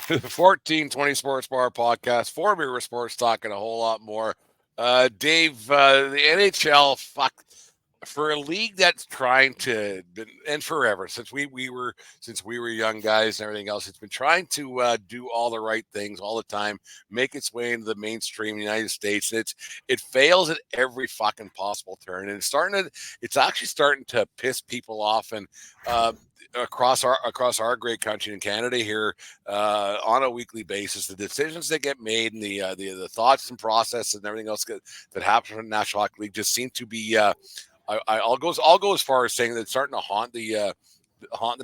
1420 Sports Bar Podcast, for Beer Sports, talking a whole lot more. Dave, the NHL, for a league that's trying to, and forever since we were young guys and everything else, it's been trying to do all the right things all the time, make its way into the mainstream United States, and it fails at every fucking possible turn, and it's actually starting to piss people off, and across our great country in Canada here, on a weekly basis, the decisions that get made and the thoughts and process and everything else that happens in the National Hockey League just seem to be. I'll go as far as saying that it's starting to haunt the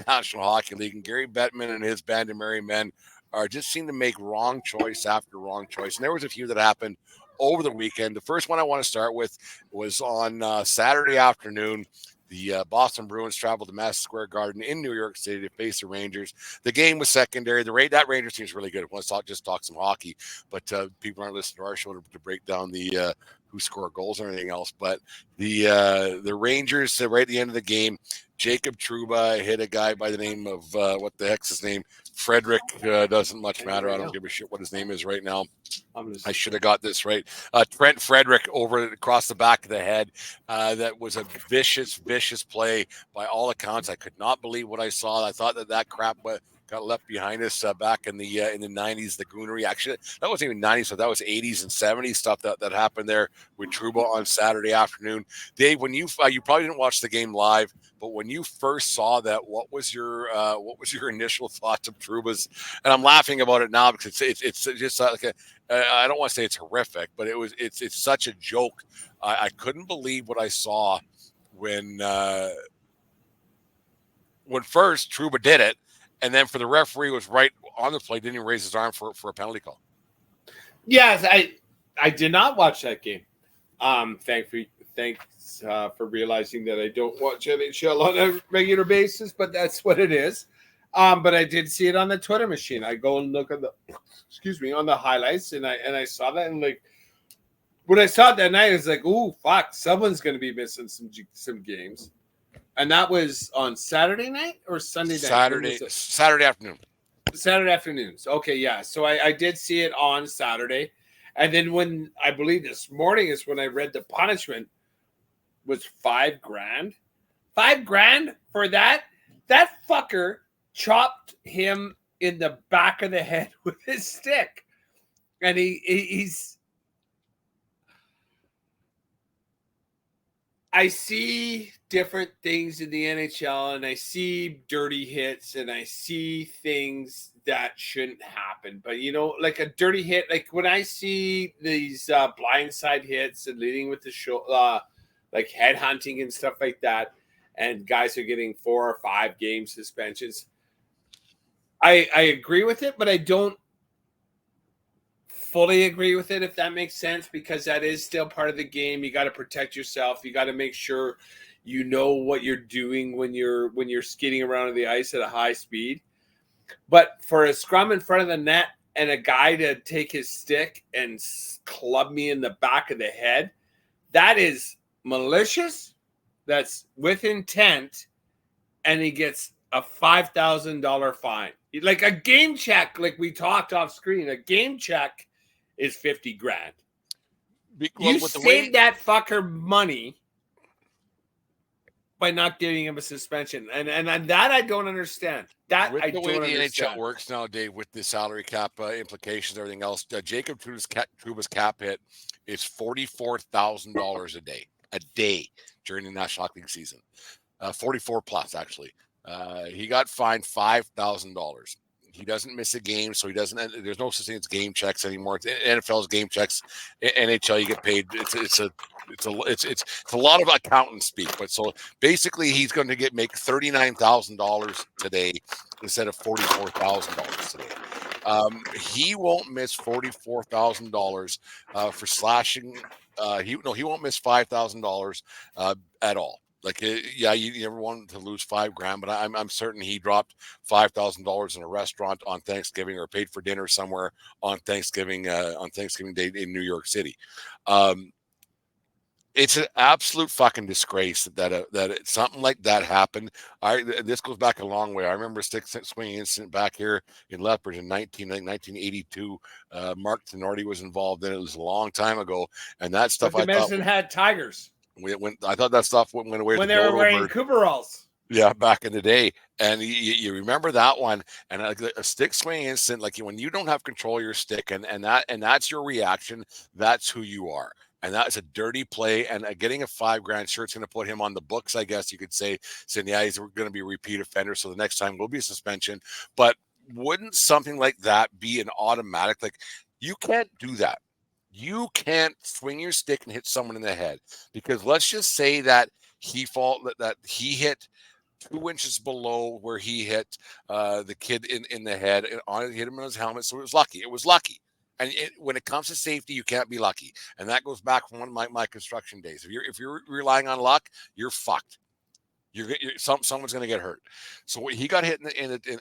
National Hockey League, and Gary Bettman and his band of merry men are just seem to make wrong choice after wrong choice. And there was a few that happened over the weekend. The first one I want to start with was on Saturday afternoon. The Boston Bruins traveled to Madison Square Garden in New York City to face the Rangers. The game was secondary. That Rangers team is really good. Let's just talk some hockey, but people aren't listening to our show to break down the who scored goals or anything else. But the Rangers, right at the end of the game, Jacob Trouba hit a guy by the name of what the heck's his name? Frederick. Doesn't much matter. I don't give a shit what his name is right now. I should have got this right. Trent Frederick across the back of the head. That was a vicious play by all accounts. I could not believe what I saw. I thought that crap got left behind us back in the 90s. The goonery, actually, that wasn't even 90s, so that was 80s and 70s stuff that happened there with Trouba on Saturday afternoon. Dave, when you probably didn't watch the game live, but when you first saw that, what was your initial thoughts of Trouba's? And I'm laughing about it now because it's just like I don't want to say it's horrific, but it's such a joke. I couldn't believe what I saw when first Trouba did it, and then for the referee was right on the play, didn't even raise his arm for a penalty call. Yes, I did not watch that game. Thanks for realizing that I don't watch NHL on a regular basis, but that's what it is. But I did see it on the Twitter machine. I go and look at on the highlights, and I saw that, and like when I saw it that night, it's like, ooh, fuck, someone's going to be missing some games. And that was on Saturday night or Sunday night? Saturday afternoon. Saturday afternoons. Okay, yeah. So I did see it on Saturday. And then when I believe this morning is when I read the punishment was $5,000. $5,000 for that? That fucker chopped him in the back of the head with his stick. And he's I see different things in the NHL, and I see dirty hits, and I see things that shouldn't happen. But, like a dirty hit, like when I see these blindside hits and leading with the show, like head hunting and stuff like that, and guys are getting 4 or 5 game suspensions, I agree with it, but I don't fully agree with it, if that makes sense, because that is still part of the game. You got to protect yourself. You got to make sure you know what you're doing when you're skating around the ice at a high speed. But for a scrum in front of the net and a guy to take his stick and club me in the back of the head, that is malicious. That's with intent, and he gets a $5,000 fine. Like a game check, like we talked off screen, a game check is $50,000. You saved that fucker money by not giving him a suspension, and that I don't understand. That with I the don't way the understand. NHL works now, Dave, with the salary cap implications, and everything else. Jacob Trouba's cap hit is $44,000 a day during the National Hockey League season. 44 plus actually. He got fined $5,000. He doesn't miss a game, so he doesn't. There's no such thing as game checks anymore. NFL's game checks. NHL, you get paid. It's a lot of accountant speak. But so basically, he's going to make $39,000 today instead of $44,000 today. He won't miss $44,000 for slashing. He won't miss $5,000 at all. Like, yeah, you never wanted to lose $5,000, but I'm certain he dropped $5,000 in a restaurant on Thanksgiving, or paid for dinner somewhere on Thanksgiving Day in New York City. It's an absolute fucking disgrace that something like that happened. This goes back a long way. I remember stick swinging incident back here in Lethbridge in 1982. Mark Tenorti was involved in it. It was a long time ago, and that stuff With the I thought Medicine Hat Tigers I thought that stuff went away with when the they were dodo wearing bird. Cooperalls. Yeah, back in the day, and you remember that one, and a stick swing incident, like when you don't have control of your stick, and that's your reaction. That's who you are, and that is a dirty play. And getting a $5,000 shirt's going to put him on the books, I guess you could say. Saying, yeah, he's going to be a repeat offender, so the next time will be a suspension. But wouldn't something like that be an automatic? Like, you can't do that. You can't swing your stick and hit someone in the head, because let's just say that that he hit 2 inches below where he hit the kid in the head, and hit him in his helmet. So it was lucky. It was lucky. And when it comes to safety, you can't be lucky. And that goes back from one of my construction days. If you're relying on luck, you're fucked. Someone's going to get hurt. So he got hit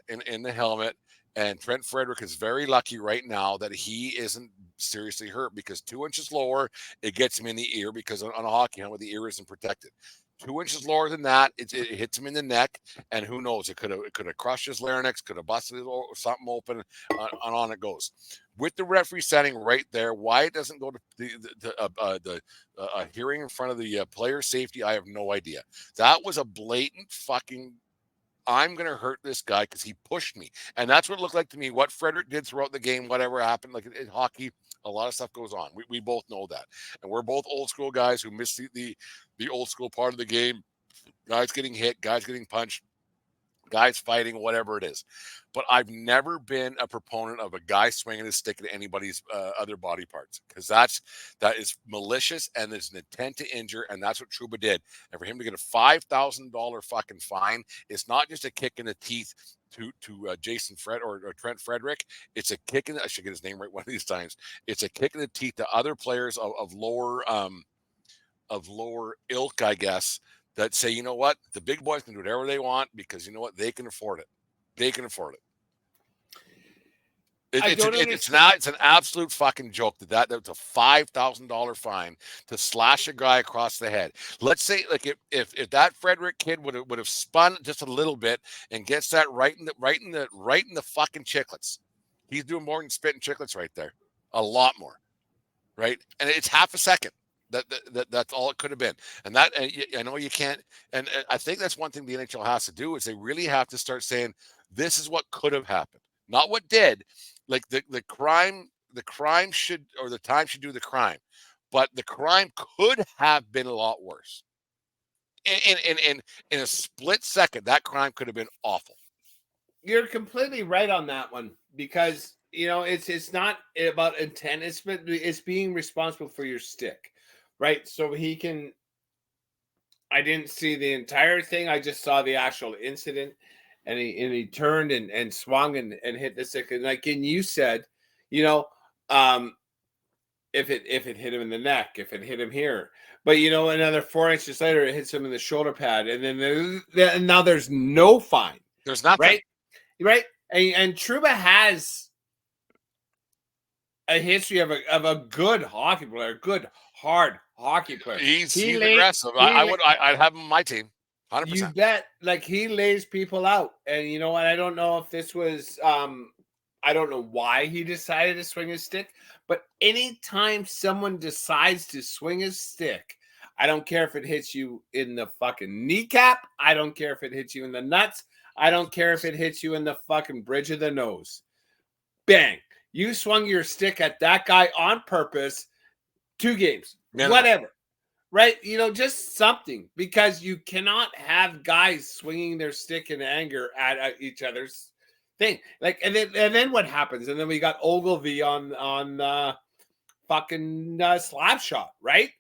in the helmet, and Trent Frederick is very lucky right now that he isn't seriously hurt, because 2 inches lower, it gets him in the ear, because on a hockey helmet, the ear isn't protected. 2 inches lower than that, it hits him in the neck, and who knows? It could have crushed his larynx, could have busted something open, and on it goes. With the referee setting right there, why it doesn't go to the hearing in front of the player safety, I have no idea. That was a blatant fucking, I'm going to hurt this guy because he pushed me. And that's what it looked like to me. What Frederick did throughout the game, whatever happened, like in hockey, a lot of stuff goes on. We both know that. And we're both old school guys who miss the old school part of the game. Guys getting hit, guys getting punched, guys fighting, whatever it is. But I've never been a proponent of a guy swinging his stick at anybody's other body parts, because that is malicious, and there's an intent to injure, and that's what Trouba did. And for him to get a $5,000 fucking fine, it's not just a kick in the teeth to Jason Fred or Trent Frederick. It's a kick in I should get his name right one of these times. It's a kick in the teeth to other players of lower ilk, I guess, that say, you know what, the big boys can do whatever they want, because you know what, they can afford it. They can afford it. It's an absolute fucking joke that's a $5,000 fine to slash a guy across the head. Let's say, like, if that Frederick kid would have spun just a little bit and gets that right in the fucking chiclets, he's doing more than spitting chiclets right there, a lot more, right? And it's half a second. That's all it could have been. And that, I know you can't, and I think that's one thing the NHL has to do, is they really have to start saying, this is what could have happened, not what did. Like the crime should, or the time should do the crime, but the crime could have been a lot worse. In a split second, that crime could have been awful. You're completely right on that one, because it's not about intent. It's being responsible for your stick, right? So I didn't see the entire thing. I just saw the actual incident, and he turned and swung and hit the stick. And like you said, if it hit him in the neck, if it hit him here, but another 4 inches later, it hits him in the shoulder pad, and then now there's no fine. There's nothing, right? And Trouba has a history of a good hockey player, good hard hockey player. He's aggressive. I'd have him on my team. 100%. You bet. Like, he lays people out. And you know what? I don't know if this was I don't know why he decided to swing his stick, but anytime someone decides to swing his stick, I don't care if it hits you in the fucking kneecap. I don't care if it hits you in the nuts. I don't care if it hits you in the fucking bridge of the nose. Bang. You swung your stick at that guy on purpose. 2 games. Minimum. Whatever. Right? Just something. Because you cannot have guys swinging their stick in anger at each other's thing. Like, and then what happens? And then we got Ogilvy on fucking slap shot, right?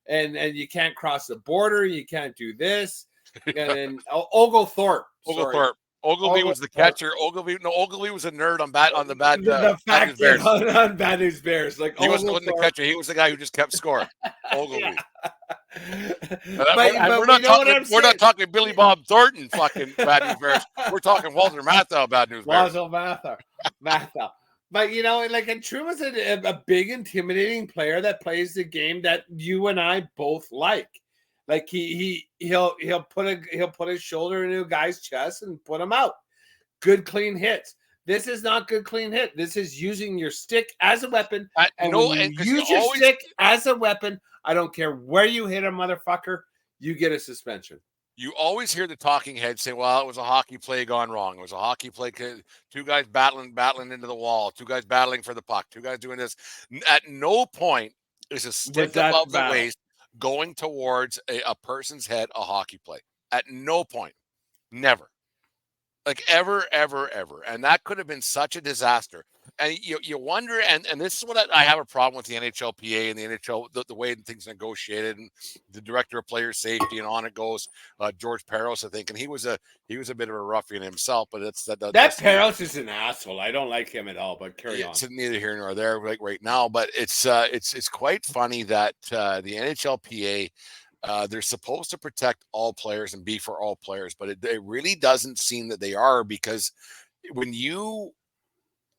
And you can't cross the border. You can't do this. And then Oglethorpe. Ogilvy was the catcher. Ogilvy was a nerd on the Bad News Bears. On Bad News Bears. Like, he wasn't the catcher. He was the guy who just kept score. Ogilvy. We're not talking Billy Bob Thornton fucking Bad News Bears. We're talking Walter Matthau Bad News Bears. Walter Matthau. But like a Truma's a big, intimidating player that plays the game that you and I both like. Like he'll put his shoulder into a guy's chest and put him out. Good clean hits. This is not good clean hit. This is using your stick as a weapon. And when you use your stick as a weapon, I don't care where you hit a motherfucker, you get a suspension. You always hear the talking head say, well, it was a hockey play gone wrong. It was a hockey play, two guys battling into the wall, two guys battling for the puck, two guys doing this. At no point is a stick above the waist going towards a person's head a hockey play. At no point. Never. Like ever. And that could have been such a disaster. And you wonder, and this is what I have a problem with the NHLPA and the NHL, the way things negotiated, and the director of player safety, and on it goes, George Peros, I think, and he was a bit of a ruffian himself, but that's Peros is an asshole. I don't like him at all. But carry on. It's neither here nor there, like right now. But it's quite funny that the NHLPA. They're supposed to protect all players and be for all players, but it really doesn't seem that they are, because when you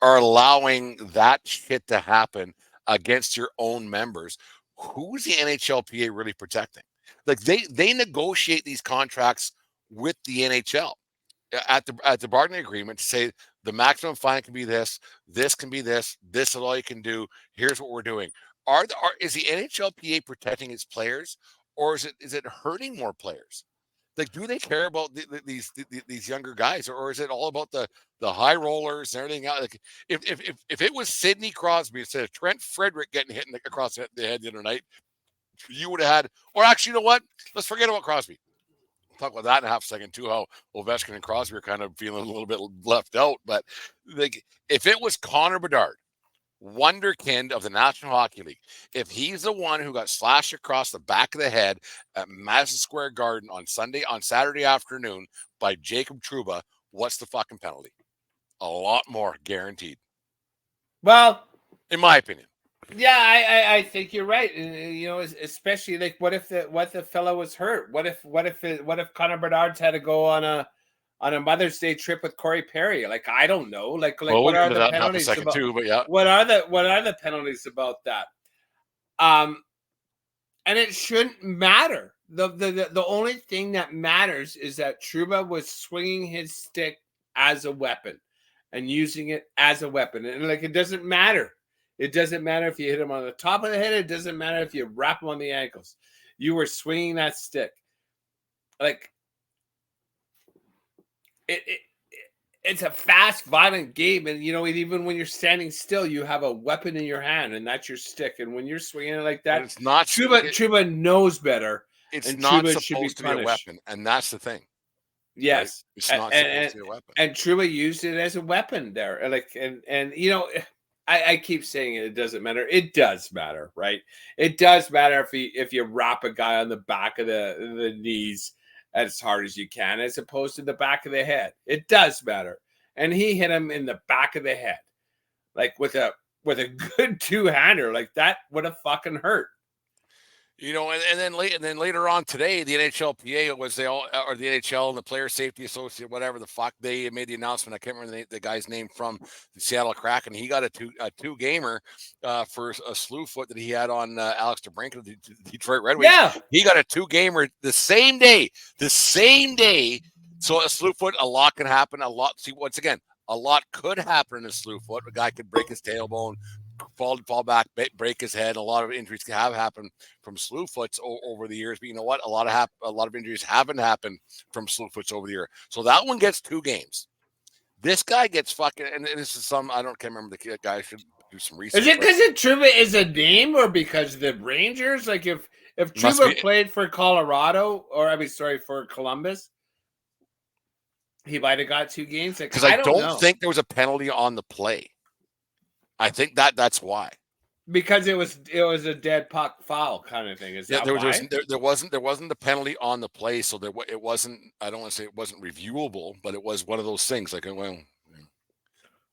are allowing that shit to happen against your own members, who's the NHLPA really protecting? Like they negotiate these contracts with the NHL at the bargaining agreement to say the maximum fine can be this can be this is all you can do. Here's what we're doing. Is the NHLPA protecting its players, or is it hurting more players? Like, do they care about these younger guys, or is it all about the high rollers and everything else? Like, if it was Sidney Crosby instead of Trent Frederick getting hit across the head the other night, you would have had. Or actually, you know what? Let's forget about Crosby. We'll talk about that in a half a second too. How Ovechkin and Crosby are kind of feeling a little bit left out. But like, if it was Connor Bedard, wonderkind of the National Hockey League, if he's the one who got slashed across the back of the head at Madison Square Garden on Saturday afternoon by Jacob Trouba, what's the fucking penalty? A lot more, guaranteed. Well, in my opinion. Yeah, I think you're right. Especially like what if the fellow was hurt? What if Connor Bedard's had to go on a Mother's Day trip with Corey Perry? Like, I don't know. Like what are the penalties about? Too, but yeah. What are the penalties about that? And it shouldn't matter. The only thing that matters is that Trouba was swinging his stick as a weapon and using it as a weapon, and like it doesn't matter. It doesn't matter if you hit him on the top of the head. It doesn't matter if you wrap him on the ankles. You were swinging that stick. Like, it's a fast, violent game. And, even when you're standing still, you have a weapon in your hand, and that's your stick. And when you're swinging it like that, it's not Trouba knows better. It's not supposed to be a weapon. And that's the thing. Yes. Right? It's not supposed to be a weapon. And Trouba used it as a weapon there. I keep saying it doesn't matter. It does matter, right? It does matter if you wrap a guy on the back of the knees as hard as you can, as opposed to the back of the head. It does matter. And he hit him in the back of the head, like with a good two-hander. Like, that would have fucking hurt. And then later on today, the NHLPA or the NHL and the Player Safety Associate, whatever the fuck, they made the announcement. I can't remember the guy's name from the Seattle Kraken. He got a two gamer for a slew foot that he had on Alex DeBrincat of the Detroit Red Wings. Yeah, he got a two gamer the same day. So a slew foot, a lot can happen. Once again, a lot could happen in a slew foot. A guy could break his tailbone, fall back, break his head. A lot of injuries have happened from slew foots over the years. But you know what? A lot of injuries haven't happened from slew foots over the year. So that one gets 2 games. This guy gets fucking, and this is can't remember the guy. Should do some research. Is it because Trouba is a name, or because the Rangers? Like, if Trouba played for Colorado, for Columbus, he might have got 2 games. Because I don't think there was a penalty on the play. I think that's why. Because it was a dead puck foul kind of thing. Is that why? There wasn't a penalty on the play, so it wasn't. I don't want to say it wasn't reviewable, but it was one of those things. Like, well,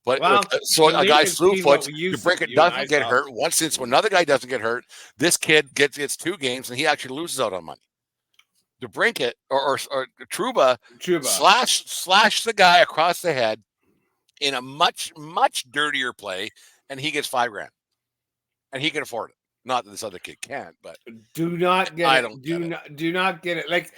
but so a guy slew foot, DeBrincat doesn't get hurt. Once another guy doesn't get hurt, this kid gets 2 games, and he actually loses out on money. DeBrincat or Trouba slash the guy across the head. in a much, much dirtier play, and he gets $5,000, and he can afford it. Not that this other kid can't, but Do not get I it. don't get it. Do not get it. Like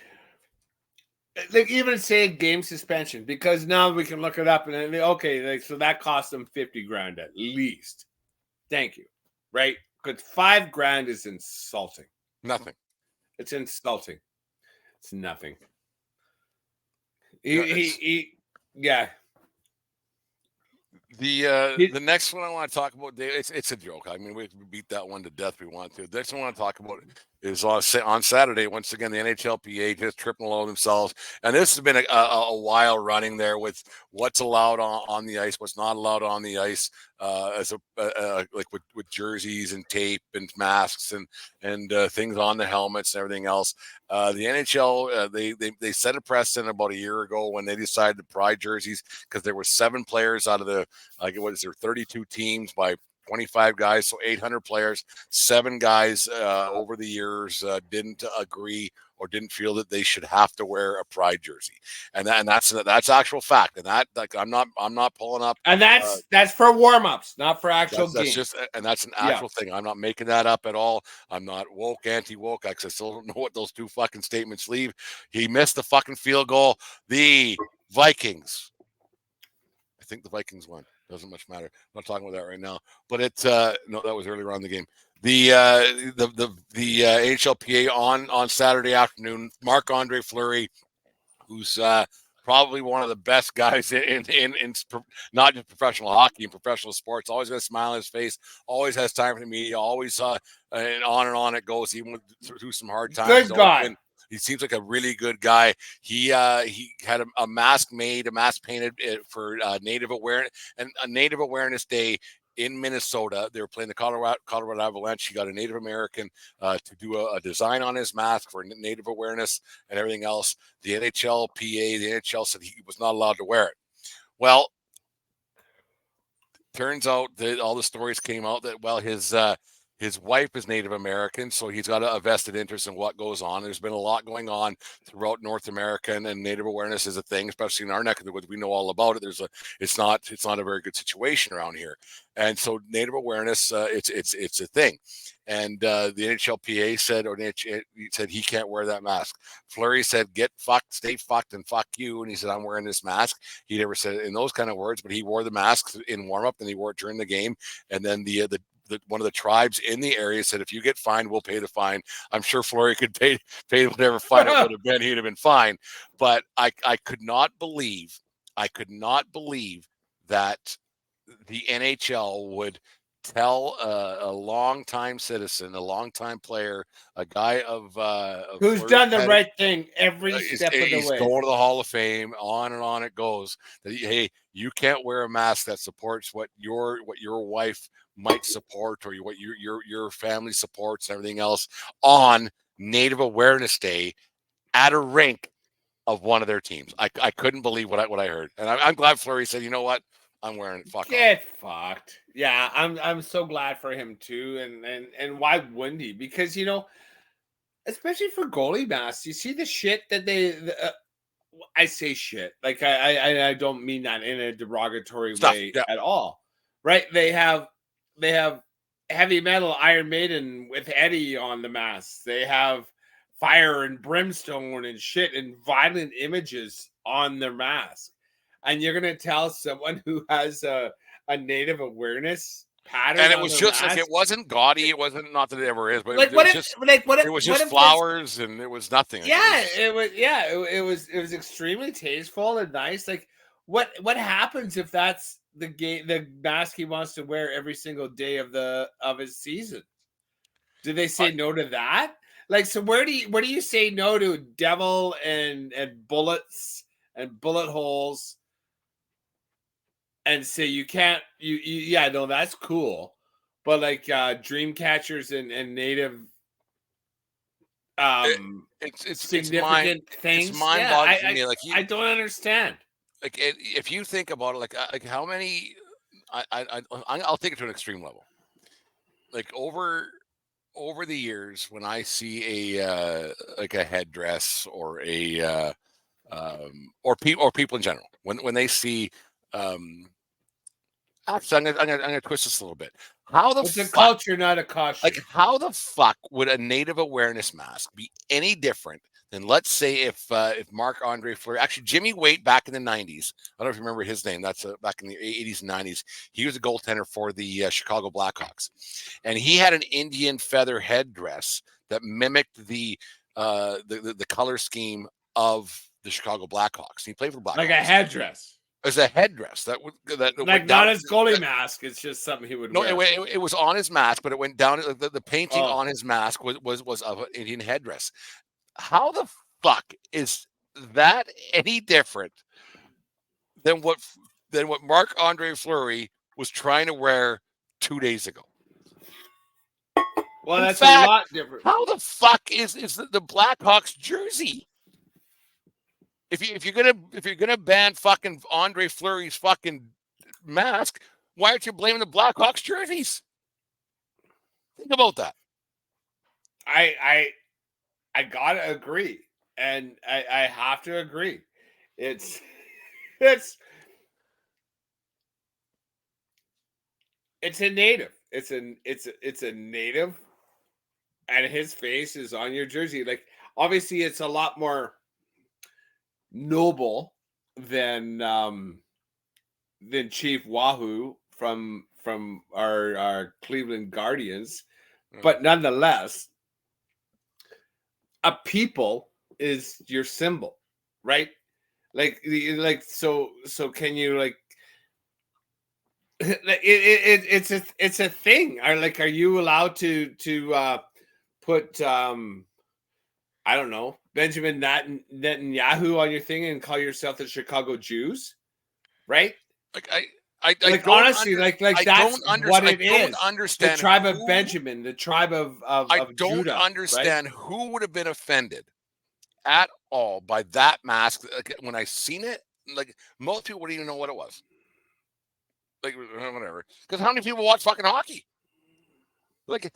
even say game suspension, because now we can look it up and then, okay, like so that cost them 50 grand at least. Thank you. Right? Because 5 grand is insulting. Nothing. It's insulting. It's nothing. No, it's Yeah. the next one I want to talk about. It's a joke. I mean, we beat that one to death. We want to. The next one I want to talk about is on Saturday. Once again, the NHLPA just tripping all over themselves, and this has been a while running there with what's allowed on the ice, what's not allowed on the ice, as like with jerseys and tape and masks and things on the helmets and everything else. The NHL they set a precedent about a year ago when they decided to pride jerseys because there were 7 players out of the what is there 32 teams by 25 guys, so 800 players. 7 guys over the years didn't agree or didn't feel that they should have to wear a pride jersey, and that's actual fact. And that like I'm not pulling up. And that's for warm-ups, not for actual That's games. just, and that's an Yeah. actual thing. I'm not making that up at all. I'm not woke, anti-woke. I still don't know what those 2 fucking statements leave. He missed the fucking field goal. The Vikings. I think the Vikings won. Doesn't much matter. I'm not talking about that right now. But it's no, that was earlier on in the game. The HLPA on Saturday afternoon. Marc-Andre Fleury, who's probably one of the best guys in not just professional hockey and professional sports. Always got a smile on his face. Always has time for the media. Always and on it goes. Even through some hard times. Good guy. He seems like a really good guy. He had a mask made, a mask painted for Native Awareness and a Native Awareness Day in Minnesota. They were playing the Colorado Avalanche. He got a Native American to do a design on his mask for Native awareness and everything else. The NHLPA, the NHL said he was not allowed to wear it. Well, turns out that all the stories came out that his wife is Native American, so he's got a vested interest in what goes on. There's been a lot going on throughout North America, and Native awareness is a thing, especially in our neck of the woods. We know all about it. It's not a very good situation around here, and so Native awareness, it's a thing. And the NHLPA said he can't wear that mask. Fleury said, "Get fucked, stay fucked, and fuck you." And he said, "I'm wearing this mask." He never said it in those kind of words, but he wore the mask in warm up, and he wore it during the game. And then the one of the tribes in the area said, "If you get fined, we'll pay the fine." I'm sure Fleury could pay whatever fine it would have been. He'd have been fine. But I could not believe that the NHL would tell a longtime citizen, a longtime player, a guy of Who's Fleury's done the right thing every he's step of the he's way. going to the Hall of Fame. On and on it goes. That, hey, you can't wear a mask that supports what your wife might support or what your family supports and everything else on Native Awareness Day at a rink of one of their teams. I couldn't believe what I heard, and I'm glad Fleury said, "You know what? I'm wearing it. Fuck off." Get fucked. Yeah, I'm so glad for him too, and why wouldn't he? Because especially for goalie masks, you see the shit that I say shit like I don't mean that in a derogatory Stuff. way Yeah. at all, right? They have heavy metal Iron Maiden with Eddie on the mask. They have fire and brimstone and shit and violent images on their mask. And you're gonna tell someone who has a native awareness pattern And it on was their just like mask. it wasn't gaudy. It wasn't, not that it ever is, but Like it was what just if this? flowers and it was nothing. Like Yeah, it was extremely tasteful and nice. Like what happens if that's the mask he wants to wear every single day of his season? Do they say no to that? Like, so where do you say no to devil and bullets and bullet holes and say you can't yeah, no, that's cool. But like dream catchers and native it, um significant it's things. mind Yeah, boggling to me. Like I don't understand. if you think about it, like how many, I'll take it to an extreme level. Like over the years, when I see a like a headdress or a or people in general, when they see Actually, I'm gonna twist this a little bit. How the It's a fuck, culture, not a costume. like, how the fuck would a native awareness mask be any different than, let's say, if Marc-Andre Fleury, actually Jimmy Waite back in the '90s, I don't know if you remember his name. That's back in the '80s and '90s. He was a goaltender for the Chicago Blackhawks, and he had an Indian feather headdress that mimicked the color scheme of the Chicago Blackhawks. He played for the Blackhawks. Like a headdress. As a headdress that like went not down. his goalie mask. It's just something he would No, wear. it was on his mask, but it went down. The painting Oh. on his mask was of an Indian headdress. How the fuck is that any different than what Marc-Andre Fleury was trying to wear 2 days ago? Well, In that's fact, a lot different. How the fuck is the Blackhawks jersey? If you're gonna ban fucking Andre Fleury's fucking mask, why aren't you blaming the Blackhawks jerseys? Think about that. I gotta agree, and I have to agree. It's a native. It's a native, and his face is on your jersey. Like, obviously, it's a lot more noble than Chief Wahoo from our Cleveland Guardians, but nonetheless, a people is your symbol, right? Like so can you like it's a thing. Are you allowed to put I don't know, Benjamin Netanyahu on your thing and call yourself the Chicago Jews, right? I like, don't honestly, like that's what it is. I don't understand the tribe of Benjamin, the tribe of I don't Judah, understand right? who would have been offended at all by that mask. Like, when I seen it, like, most people wouldn't even know what it was. Like, whatever. Because how many people watch fucking hockey? Like,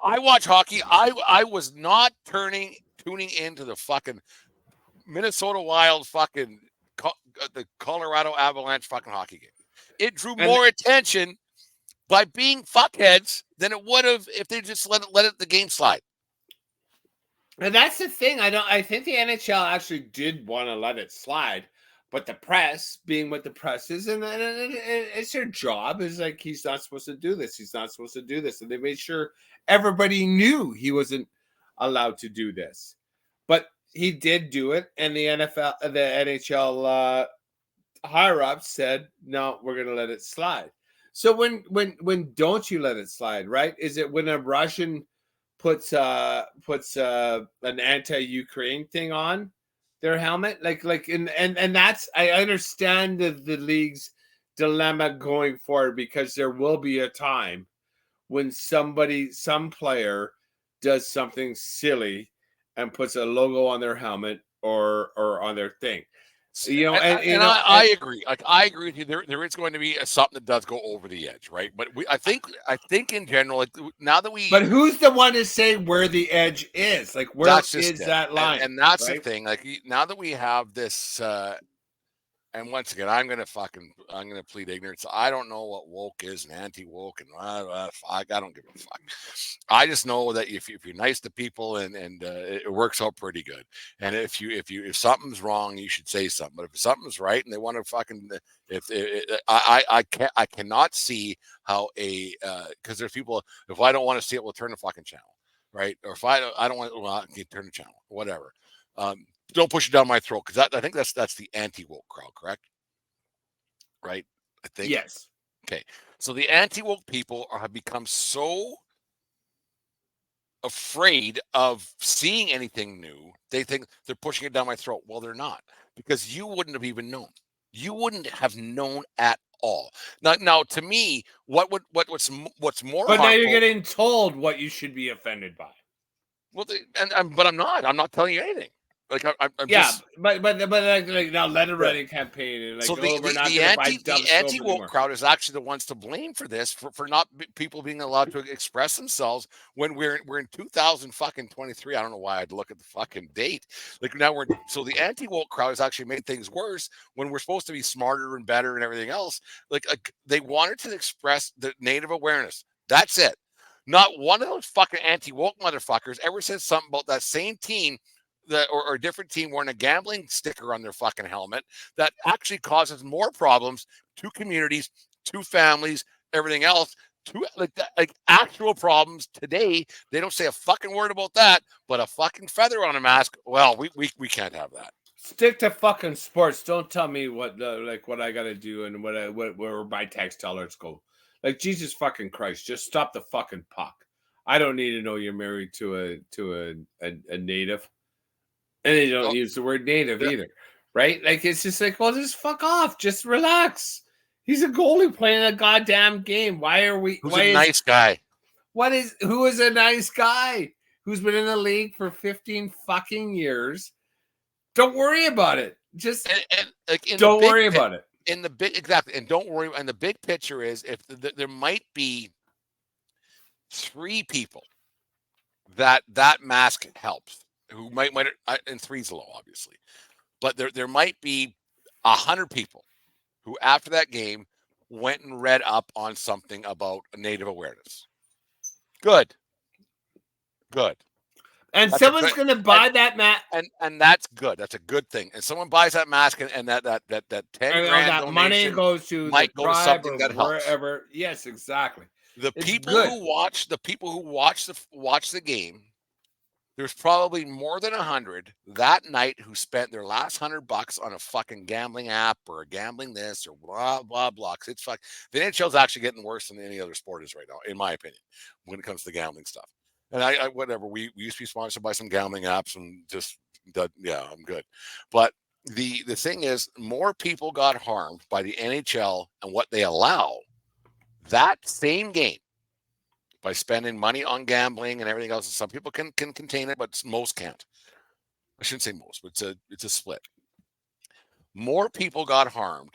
I watch hockey. I was not tuning into the fucking Minnesota Wild fucking the Colorado Avalanche fucking hockey game. It drew more attention by being fuckheads than it would have if they just let the game slide. And that's the thing. I think the NHL actually did want to let it slide, but the press, being what the press is, and it's their job, is like, he's not supposed to do this. He's not supposed to do this. And they made sure everybody knew he wasn't allowed to do this. But he did do it, and the NHL higher ups said, no, we're going to let it slide. So when don't you let it slide, right? Is it when a Russian puts an anti-Ukraine thing on their helmet? And that's, I understand the league's dilemma going forward, because there will be a time when some player does something silly and puts a logo on their helmet or on their thing. I agree. Like, I agree with you. There is going to be something that does go over the edge, right? But I think in general, like, now that we. But who's the one to say where the edge is? Like, where is that line? And that's right? the thing. Like, now that we have this, and once again, I'm gonna plead ignorance. I don't know what woke is and anti-woke, and I don't give a fuck. I just know that if you're nice to people and it works out pretty good. And if something's wrong, you should say something. But if something's right and they want to fucking, I cannot see how because there's people, if I don't want to see it, we'll turn the fucking channel, right? Or if I don't want, well, I can turn the channel, whatever. Don't push it down my throat, because I think that's the anti-woke crowd, correct? Right? I think. Yes. Okay. So the anti-woke people have become so afraid of seeing anything new, they think they're pushing it down my throat. Well, they're not, because you wouldn't have even known. You wouldn't have known at all. Now, to me, what's more? But now you're getting told what you should be offended by. Well, but I'm not. I'm not telling you anything. Like I'm Yeah, just but like now letter yeah. writing campaign and like So we're not going to buy Dove the soap anti woke anymore. crowd is actually the ones to blame for this for not people being allowed to express themselves when we're in 2000 fucking 23. I don't know why I'd look at the fucking date. Like now so the anti woke crowd has actually made things worse when we're supposed to be smarter and better and everything else. Like they wanted to express the native awareness. That's it. Not one of those fucking anti woke motherfuckers ever said something about that same team or a different team wearing a gambling sticker on their fucking helmet that actually causes more problems to communities, to families, everything else, to like actual problems today. They don't say a fucking word about that, but a fucking feather on a mask. Well, we can't have that. Stick to fucking sports. Don't tell me what what I got to do and where my tax dollars go. Like Jesus fucking Christ, just stop the fucking puck. I don't need to know you're married to a native. And they don't Well, use the word native yeah. either, right? Like it's just like, well, just fuck off, just relax. He's a goalie playing a goddamn game. Why are we? Who's a nice guy? Who is a nice guy who's been in the league for 15 fucking years? Don't worry about it. Just And like don't worry about it. in the big exactly, and don't worry. And the big picture is if there might be 3 people that mask helps, who might and three's low, obviously, but there might be 100 people who after that game went and read up on something about native awareness. Good. And That's a someone's good gonna buy that mat and that's good. That's a good thing. And someone buys that mask and that 10 and grand that money donation goes to the might go to tribe something or that helps. wherever. Yes, exactly. The It's people good. who watch the game, there's probably more than 100 that night who spent their last $100 on a fucking gambling app or a gambling this or blah blah blah. 'Cause it's the NHL is actually getting worse than any other sport is right now, in my opinion, when it comes to gambling stuff. And I whatever we used to be sponsored by some gambling apps and just yeah, I'm good. But the thing is, more people got harmed by the NHL and what they allow that same game by spending money on gambling and everything else. Some people can contain it, but most can't. I shouldn't say most, but it's a split. More people got harmed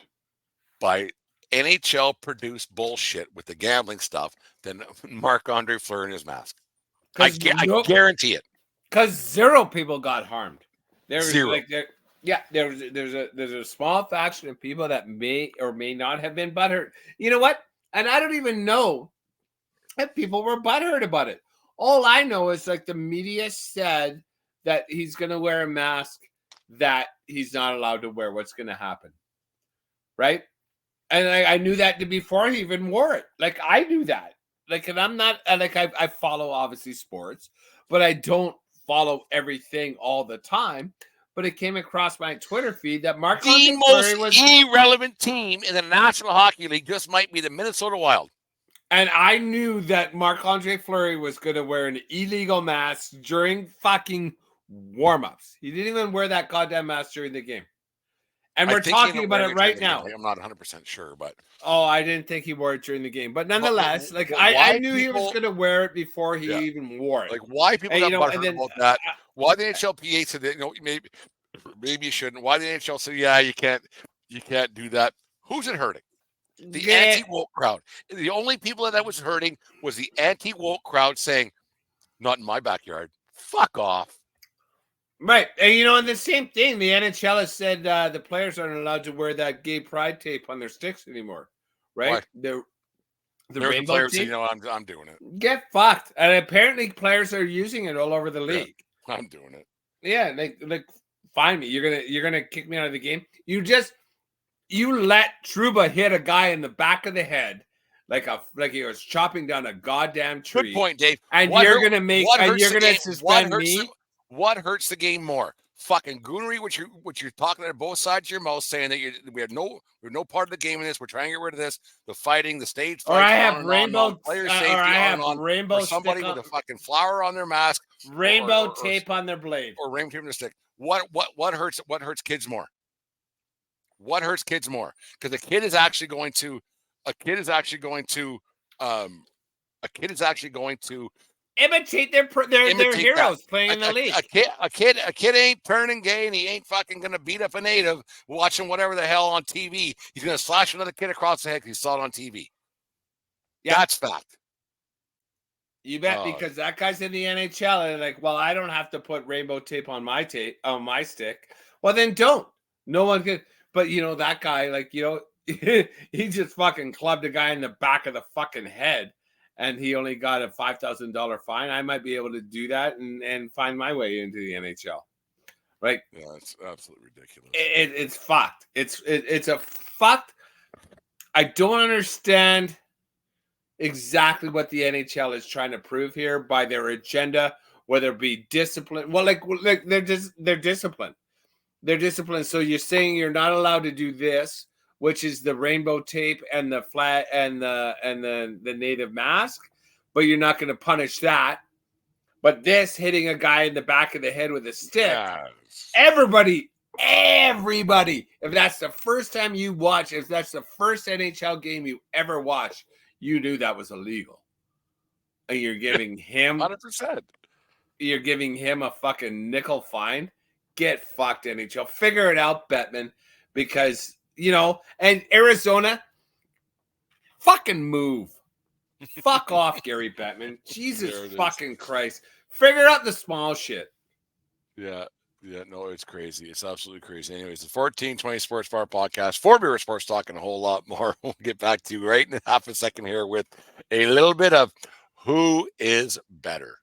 by NHL produced bullshit with the gambling stuff than Marc-Andre Fleury and his mask. I guarantee it. Because 0 people got harmed. There was 0. there's a small faction of people that may or may not have been butthurt. You know what? And I don't even know if people were butthurt about it. All I know is like the media said that he's going to wear a mask that he's not allowed to wear. What's going to happen? Right? And I knew that before he even wore it. Like I knew that. Like, and I'm not like I follow obviously sports, but I don't follow everything all the time. But it came across my Twitter feed that The most irrelevant team in the National Hockey League just might be the Minnesota Wild. And I knew that Marc-Andre Fleury was going to wear an illegal mask during fucking warm-ups. He didn't even wear that goddamn mask during the game. And we're talking about it right now. I'm not 100% sure, but I didn't think he wore it during the game. But nonetheless, I knew he was going to wear it before he even wore it. Like why people got butthurt about that? Why the NHLPA said that, maybe you shouldn't. Why the NHL said you can't do that? Who's it hurting? The anti-woke crowd. The only people that was hurting was the anti-woke crowd saying, "Not in my backyard. Fuck off." Right. And the same thing, the NHL has said the players aren't allowed to wear that gay pride tape on their sticks anymore. Right? Why? The rainbow players tape. say, I'm doing it. Get fucked. And apparently players are using it all over the league. Yeah, I'm doing it. Yeah, like find me. You're gonna kick me out of the game. You let Trouba hit a guy in the back of the head like he was chopping down a goddamn tree. Good point, Dave. And you're gonna suspend me. What hurts the game more? Fucking goonery, which you're talking at both sides of your mouth, saying that we're no part of the game in this. We're trying to get rid of this. The fighting, the stage fight, or I have rainbow player safety, or I have rainbow or somebody with a fucking flower on their mask, rainbow tape on their blade, or rainbow tape on their stick. What hurts? What hurts kids more? What hurts kids more? Because a kid is actually going to imitate their Imitate heroes that. playing in the league. A kid ain't turning gay, and he ain't fucking gonna beat up a native watching whatever the hell on TV. He's gonna slash another kid across the head because he saw it on TV. Yeah. That's fact. You bet, because that guy's in the NHL, and like, well, I don't have to put rainbow tape on my stick. Well, then don't. No one can. But you know that guy, like, you know, he just fucking clubbed a guy in the back of the fucking head, and he only got a $5,000 fine. I might be able to do that and find my way into the NHL. Right? Yeah, it's absolutely ridiculous. It's fucked. It's a fucked. I don't understand exactly what the NHL is trying to prove here by their agenda, whether it be discipline. Well, like they're disciplined. They're disciplined. So you're saying you're not allowed to do this, which is the rainbow tape and the flag and the native mask, but you're not going to punish that. But this hitting a guy in the back of the head with a stick, everybody, if that's the first time you watch, if that's the first NHL game you ever watch, you knew that was illegal. And you're giving him 100%. You're giving him a fucking nickel fine. Get fucked, NHL. Figure it out, Bettman. Because, you know, and Arizona, fucking move. Fuck off, Gary Bettman. Jesus fucking Christ. Figure out the small shit. Yeah. Yeah, no, it's crazy. It's absolutely crazy. Anyways, the 1420 Sports Bar podcast, 4 Beer Sports Talk, and a whole lot more. We'll get back to you right in half a second here with a little bit of who is better.